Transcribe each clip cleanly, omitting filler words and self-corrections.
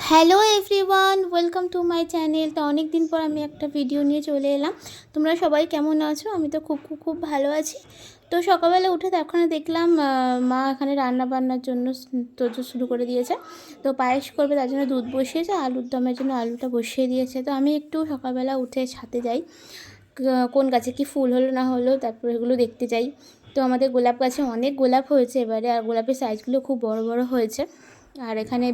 Hello everyone, welcome to my channel. তো অনেক দিন পর আমি একটা ভিডিও নিয়ে চলে এলাম। তোমরা সবাই কেমন আছো? আমি তো খুব খুব খুব ভালো আছি। তো সকালবেলা উঠে তখন দেখলাম মা এখানে রান্না বান্নার জন্য তোড়জোড় শুরু করে দিয়েছে। তো পায়েস করবে, তার জন্য দুধ বসিয়েছে, আলুর দমের জন্য আলুটা বসিয়ে দিয়েছে। তো আমি একটু সকালবেলা উঠে ছাদে যাই, কোন গাছে কি ফুল হলো না হলো তারপর এগুলো দেখতে যাই। তো আমাদের গোলাপ গাছে অনেক গোলাপ হয়েছে এবারে, আর গোলাপের সাইজগুলো খুব বড় বড় হয়েছে। আর এখানে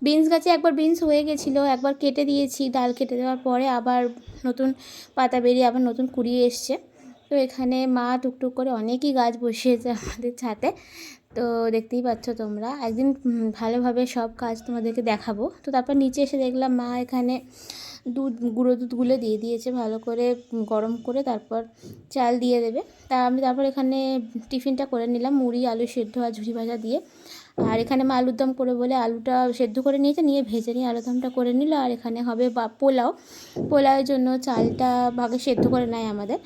বিনস গাছে একবার বিনস হয়ে গেছিলো, একবার কেটে দিয়েছি, ডাল কেটে দেওয়ার পরে আবার নতুন পাতা বেরিয়ে আবার নতুন কুড়িয়ে এসছে। তো এখানে মা টুকটুক করে অনেকই গাছ বসিয়েছে আমাদের ছাদে। তো দেখতেই পাচ্ছ তোমরা, একদিন ভালোভাবে সব কাজ তোমাদেরকে দেখাবো। তো তারপর নিচে এসে দেখলাম মা এখানে গুঁড়ো দুধগুলো দিয়ে দিয়েছে ভালো করে গরম করে, তারপর চাল দিয়ে দেবে। আমি তারপর এখানে টিফিনটা করে নিলাম, মুড়ি আলু সেদ্ধ আর ঝুরি ভাজা দিয়ে। আর এখানে মা আলুর দম করে বলে আলুটা সেদ্ধ করে নিয়েছে, নিয়ে ভেজে নিয়ে আলুর দমটা করে নিল। আর এখানে হবে পোলাওয়ের জন্য চালটা ভাগে সেদ্ধ করে নেয় আমাদের।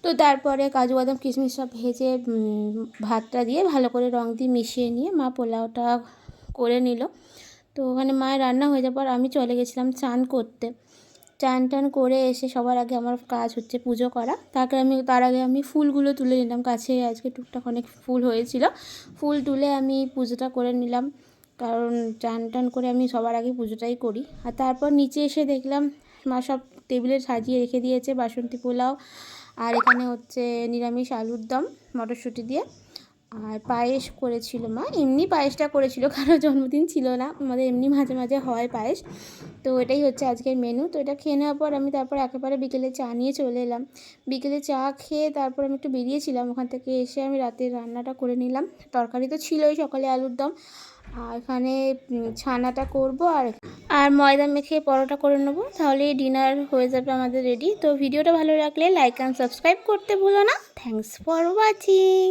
তো তারপরে কাজু বাদাম কিশমিশ সব ভেজে ভাতটা দিয়ে ভালো করে রং দিয়ে মিশিয়ে নিয়ে মা পোলাওটা করে নিল। তো ওখানে মায়ের রান্না হয়ে যাওয়ার পর আমি চলে গেছিলাম চান করতে। চান টান করে এসে সবার আগে আমার কাজ হচ্ছে পুজো করা। তার আগে আমি ফুলগুলো তুলে নিলাম, কাছে আজকে টুকটাক অনেক ফুল হয়েছিল, ফুল তুলে আমি পুজোটা করে নিলাম। কারণ চান টান করে আমি সবার আগে পুজোটাই করি। আর তারপর নিচে এসে দেখলাম মা সব টেবিলে সাজিয়ে রেখে দিয়েছে বাসন্তী পোলাও, আর এখানে হচ্ছে নিরামিষ আলুর দম মটরশুঁটি দিয়ে। আর পায়েস করেছিল মা, এমনি পায়েসটা করেছিল, কারো জন্মদিন ছিল না, আমাদের এমনি মাঝে মাঝে হয় পায়েস। তো এটাই হচ্ছে আজকের মেনু। তো এটা খেয়ে নেওয়ার পর আমি তারপর একেবারে বিকেলে চা নিয়ে চলে এলাম। বিকেলে চা খেয়ে তারপর আমি একটু বেরিয়েছিলাম, ওখান থেকে এসে আমি রাতের রান্নাটা করে নিলাম। তরকারি তো ছিলই সকালে আলুর দম, আর এখানে ছানাটা করব, আর ময়দা মেখে পরোটা করে নেবো, তাহলেই ডিনার হয়ে যাবে আমাদের রেডি। তো ভিডিওটা ভালো লাগলে লাইক অ্যান্ড সাবস্ক্রাইব করতে ভুলো না। Thanks for watching.